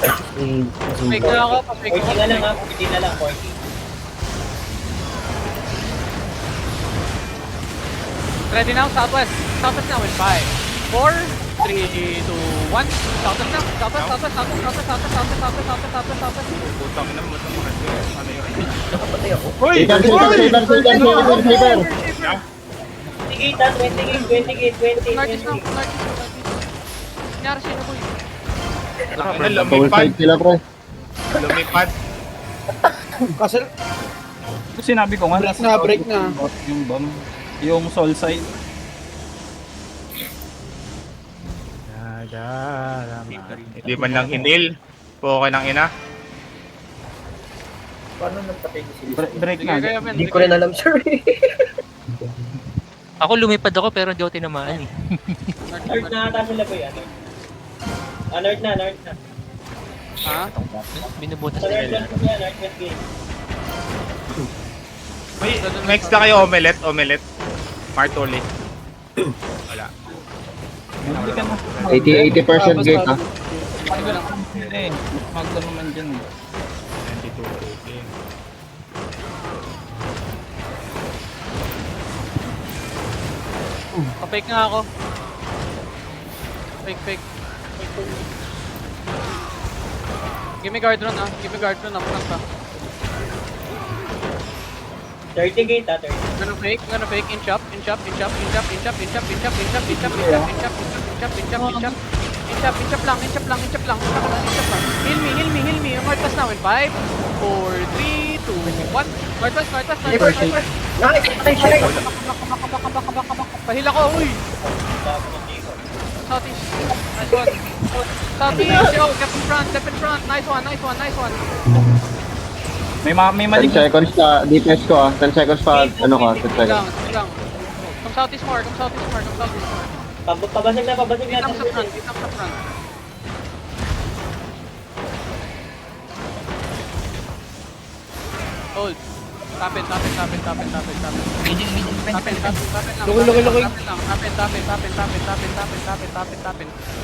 Fake na ako, pa-fake 40 ako. na lang ha, 40 na lang, 40. Ready now, southwest. Southwest now in 5, 4, 3, 2, 1. Southwest now. Southwest, southwest, southwest, southwest, southwest, southwest, southwest, southwest, southwest, southwest. Putang ina mo, ano yun? Nakapatay ako. Uy! Saber. Sige, 20 gate, 20 gate, 20, Northeast now, 20. northeast, northeast. Nangyari sa'yo na, boy. Ano, Double lumipad. side sila, pre. Lumipad. Kasi Sinabi ko nga, break na, break na. yung bomb, yung soul side. Hindi man lang hinil. Puke ng ina. Paano nagpatay ko sila? Break Sige, na. kaya men. Hindi ko rin alam, sir. Ako lumipad ako pero hindi ako tinamaan eh. Nerd na ata sila po yan. Nerd na, nerd na. Ha? Binubutas Sa nila nerd lahat. west po yan, nerd west gate. May, next na kayo, omelette, omelette. Martoli. Wala. Hindi ka na. 80% gate, ha? Hindi eh. Magda naman dyan eh. 92 rating. Pa-fake nga ako. Fake, fake. Give me guard run, ah. Give me guard run, up lang ka. 30 gate ha, 30. Gonna fake, inch up, inch up, inch up, inch up, inch up, inch up, inch up, inch up, inch up, inch up, inch up, inch up, inch up, inch up, inch up, inch up lang, inch up lang, inch up lang, inch up lang, inch up lang. Heal me, heal me, heal me. Northwest now in 5, 4, 3, 2, 1. Northwest, northwest, northwest, northwest. Come back. Pahil ako, uy! Southeast. Nice one. Southeast, yo, step in front. Nice one, nice one, nice one. May 10 mali. seconds ka, DPS ko, ha? 10 seconds pa, ano ka, 10 Sit seconds. down, sit down. Come southeast more, come southeast more, come southeast more. Pabasag na, pabasag na. Get up sa front, get up sa front. Hold. Tap in. Tap in lang. Tap in.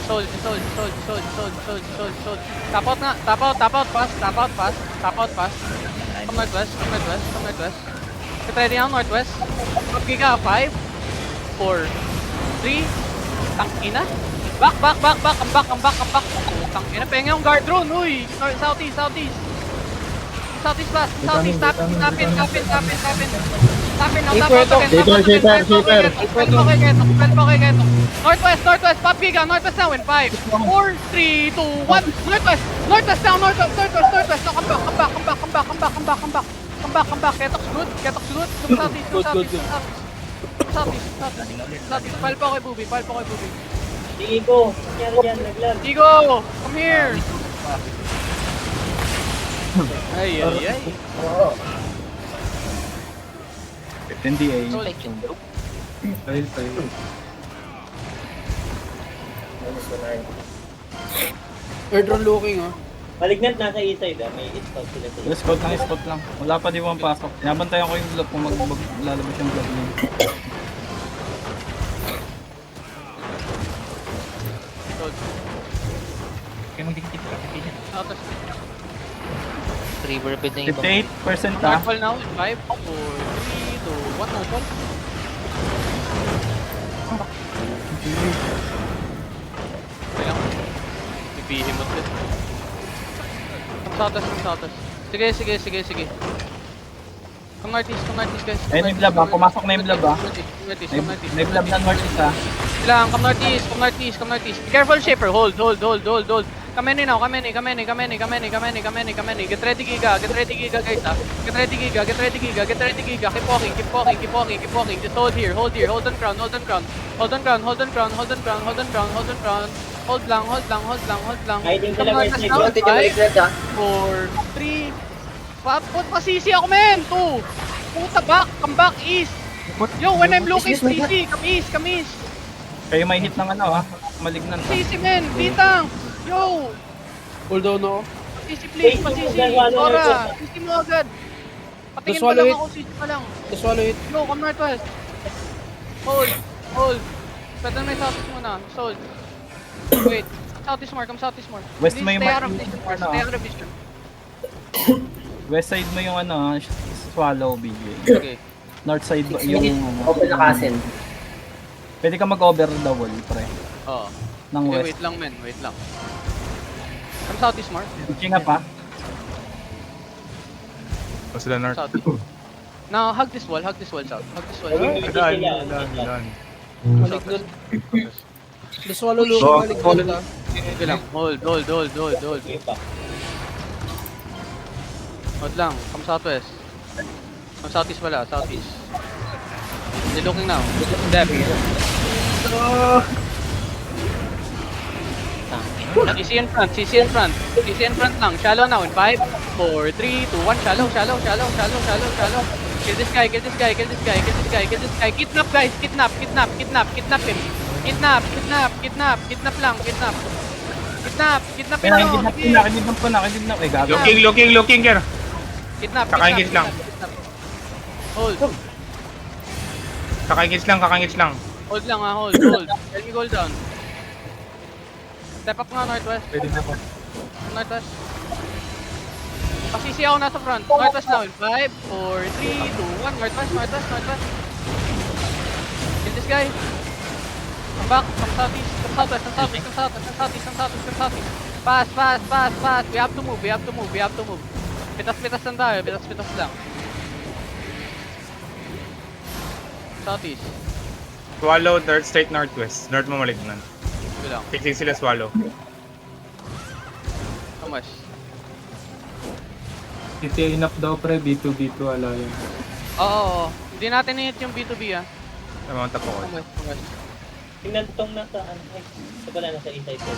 Hold. Tap out na. Tap out fast. Tap out fast. Come northwest. Get ready now, northwest. Pag ka, 5, 4, 3, tangina. Back. Come back. Tangina, pengen yung guard drone, uy. Southeast. Southeast fast. Southeast, tap in. Tap in now, tap out again. Shaper. Okay, Keto. Northwest, pop giga, northwest now in 5, 4, 3, 2, 1. Northwest now, northwest. Now, come back. Ketox good. Come southeast. Southeast. File pa kay Bubi. Sige ko. Nangyari dyan, naglag. Igo, come here. Ay. 15 DA. Airdrone looking, oh. Malignant nasa east side ha, may scout sila sila. Spot lang. Wala pa di mo ang pasok. Inabantayan ko yung vlog kung maglalabas yung vlog niya. Kaya magdikit ka. Southwest. River bed na ibang. 58% ha. Northwall now in 5, 4, 3, 2, 1. Northwall. Okay lang. Bibihim mo din. Come southwest. Sige. Come northeast, guys. Ayun yung blab ha. Pumasok na yung blab ha. Northeast. May blab na northeast ha. Lang, come northeast. Be careful, Shaper. Hold. Come in now. Get ready, Giga, guys. Get ready, Giga. Keep walking. Just hold here. Hold on ground. Hold lang. Hiding sila Come west northwest side. now. 5, 4, 3. Pasisi ako, men. 2. Puta, come back east. Yo, when I'm looking, CC, come east. Kayo may hit ng ano ha. Malignan ha. CC, men. Bitang. Yo. Hold down ako. CC, please. Pasisi. Dora. CC mo agad. Patingin pa Swallow lang it. ako. CC pa lang. Just swallow it. Yo, come northwest. Hold. Pwede na may southeast muna. Hold. Wait. southeast more, come southeast more. West Hindi, mo yung stay out of yung vision, ano, stay out of vision. West side mo yung ano, swallow BJ. Okay. North side ba yung ano. Open na castle. Pwede ka mag-over the wall, pre. Oo. Ng Okay, west. wait lang men, wait lang. Come southeast more. Pitching up ha. O sila north. Southeast. Now, hug this wall, south. Hug this wall. Ilan. South. The swallow looking balik na. Sige lang. Hold. Okay pa. Hold lang. Come southwest. Come southeast pala, southeast. They're looking now. Depth. CC in front, CC in front. CC in front lang. Shallow now in 5, 4, 3, 2, 1. Shallow. Kill this guy. Kidnap guys, kidnap him. Kidnap lang. Kidnap Kaya him. kinidnap ko na. Eh, gago. Looking here. Kidnap. Kakaingit lang. Hold. Kakangits lang. Hold lang ha, hold. Tell me goal down. Step up nga northwest. Pwede na po. Northwest. Pasisi ako nasa front. Northwest now in 5, 4, 3, 2, 1. Northwest. Kill this guy. Come back. Come southeast. Pass. We have to move. Pitas lang tayo. Pitas lang. Southeast. Swallow, third straight northwest. North mo malignan. Ito lang. Fixing sila swallow. Kamas. CTA enough daw pre, B2B2 alliance. Oo. Hindi natin i-hit yung B2B ah. Namamanta po ko. Kamas. Tingnan tong nasa ano. Ay, ito pala nasa east side ko.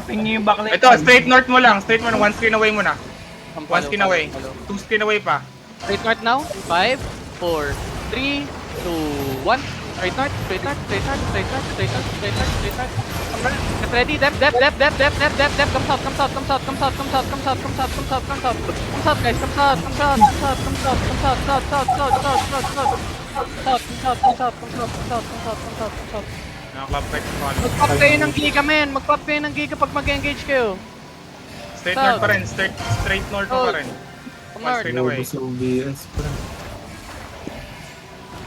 Ping niyo yung backline. Ito, straight north mo lang. One screen away muna. One screen away. Follow. 2 screen away pa. Straight north now. 5, 4, 3, 2, 1. Straight north. Get ready. Depth. Come south. Come south, guys. Come south. Naka-club fight sa swallow. Mag-pop kayo ng giga, men. Mag-pop kayo ng giga pag mag-engage kayo. Straight north pa rin. Straight north mo pa rin. Come One north. screen away. Sa OBS pre.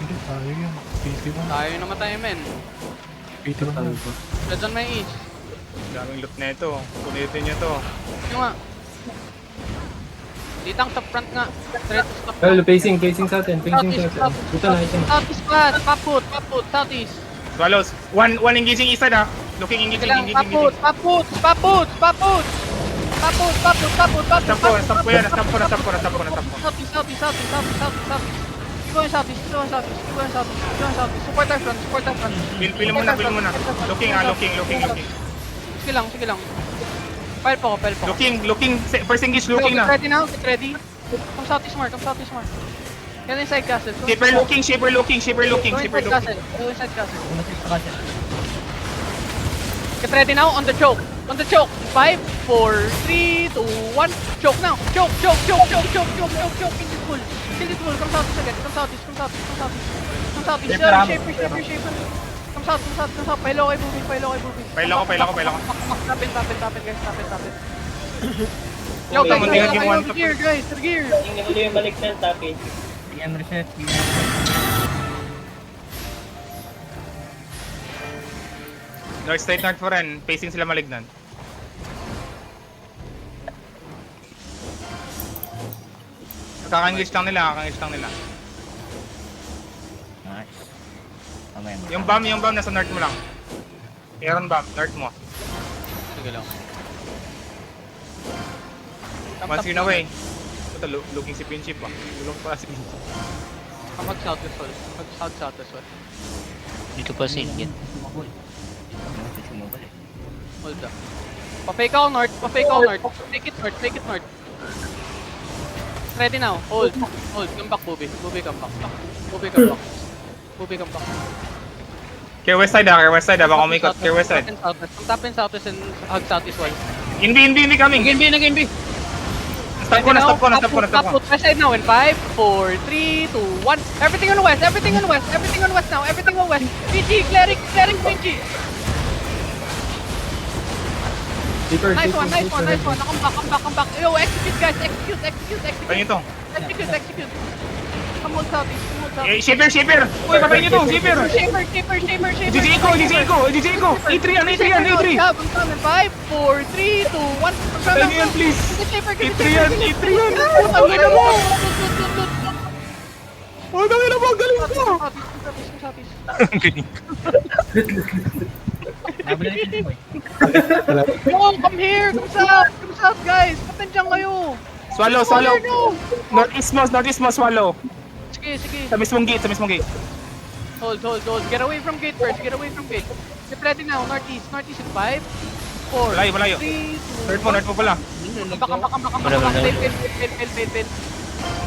Hindi tayo yun. PT1. Tayo namatay, men. PT1 na. Tayo ba? Red on my east. Daming loot na ito. Punitin nyo to. Yung nga. Ditang top front nga. Straight top front. Well, pacing sa atin. Dito na ito. Southeast pa. Paput. Southeast. Swallows. One engaging isa na. Looking engaging. Paput. Nastampo yan. Nastampo. Southeast. Go yung southeast. Support our front. Pil mo na. Looking. Sige lang. File po ako. Looking. First engage looking na. Get ready. Come southeast more. Yan yung side castle. Shaper looking. Go inside castle. Get ready now on the choke. 5, 4, 3, 2, 1. Choke now. Choke. Kill this bull. Come southeast again. Come southeast. Shaper. Come south. Pahilo kay Bubin. Paila ko. Tapin, guys. Tapin. Yo, Ito, muntihan yung one to gear, guys. To gear. Tingnan ulit yung balik na tapin. PM reset. North straight north pa rin. Facing sila malignan. Kakangis lang nila. Nice. Yung bomb nasa north mo lang. Meron bomb, north mo. Sige lang. One screen away. Ito, looking si Pinchip ah. Tulong pa si Pinchip. Mag-south as well. Dito pa sa Indian. Hold up. Pa-fake ako north. Take it north. Ready now. Hold. Come back, Bobby. Come back. Kaya west side baka umikot. Kaya west side. Tap in southwest and hug southeast wall. Inbi coming. Nag-NB. Na-stop ko, na-stop ko, na-stop ko, na-stop ko. West side now in 5, 4, 3, 2, 1. Everything on west, everything on west, everything on west now, everything on west. PG, cleric, PG. Keeper, Nice keeper, one, nice one, keeper. nice one. Come back. Yo, execute guys, execute. Tayo nyo to. Execute. Come on, southeast, Eh, shipper! Uy, patayin nyo to, shipper! Shaper. GG ko! E3 yan, E3! I'm coming. 5, 4, 3, 2, 1. Tayo nyo yan, please! E3 yan! Ang ina mo! Oh, tangin na mo, galing mo! Yo, come here! Come south, guys! Ba't nandiyan kayo? Swallow! No! Northeast mo, swallow! Sige. Sa mismong gate. Hold. Get away from gate first. Get ready now. Northeast in 5, 4, Malayo. 3, 2, North mo pala. Baka. Wait.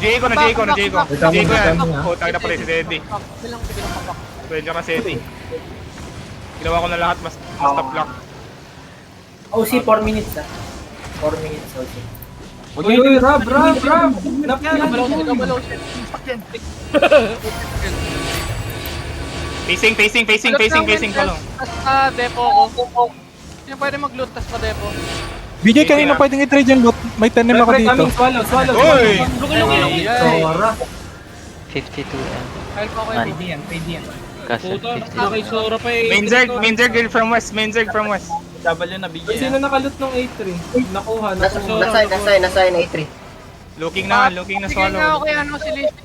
J ko. Wait lang, yan. wait lang, Oh, tayo na pala si Teddy. Bilang papak. Pwede ka na Teddy. Ginawa ko na lahat, mas stop lock. OC 4 minutes 4 minutes OC. Uy, Rob! Nap yan! Double ocean. Pacing, follow. Tas depo ko. Sino pwede mag-loot tas pa depo? BJ, kanina pwedeng i-trade yung loot. May tenem ako dito. Coming, swallow. Uy! Luki. Sora. 52 yan. Kyle pa kayo. Castle 50. Main Zerg from west. W na BJ. Sino nakalot ng A3? Nakuha. Nasa A3. Looking na Sige nga swallow. okay,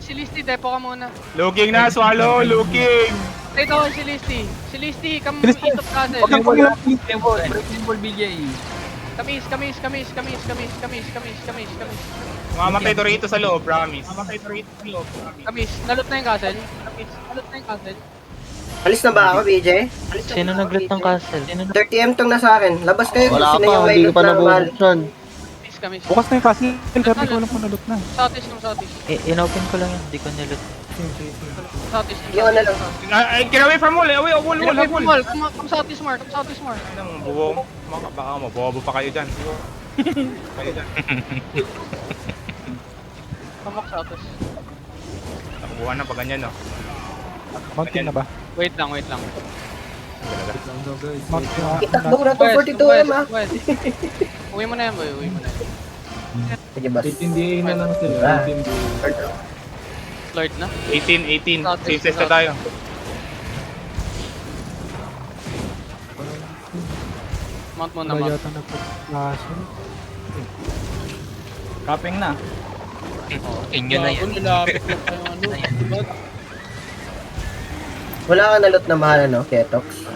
si Listy, depo ka muna. Looking na, swallow, looking! Wait ako si Listy. Si Listy, come Listy. east of castle. Huwag kang pangilap. Breaking ball BJ. Kamis. Mamatay to rito sa loob, promise. Kamis, nalot na yung castle. Alis na ba ako, BJ? Sino nag-loot ng castle? 30M tong nasa akin. Labas kayo Wala kung sino pa, yung may hindi ko loot pa normal. nabubuksan. Kamis. Bukas na yung castle, pero di ko alam kung naloot na. Southeast. In-open ko lang yun, di ko niloot. Southeast. Yung ano lang. Get away from wall, wall. Come southeast more. Anong buwong? Baka mabobo pa kayo dyan. Come back southeast. Nakubuhan na pag ganyan, no? Mountain na ba? Wait lang. Mountain na. Itakbo ko na to 42M ah. West. Uwi mo na yan, boy. Sige, bas. 18DA na lang sila. 18DA. Lord na. 18. Safe test na tayo. Mount mo na, Wala mount. yata nagpa-castle. Capping na. Inyo na yan. Wala ka nalot na mahal ano, Ketox.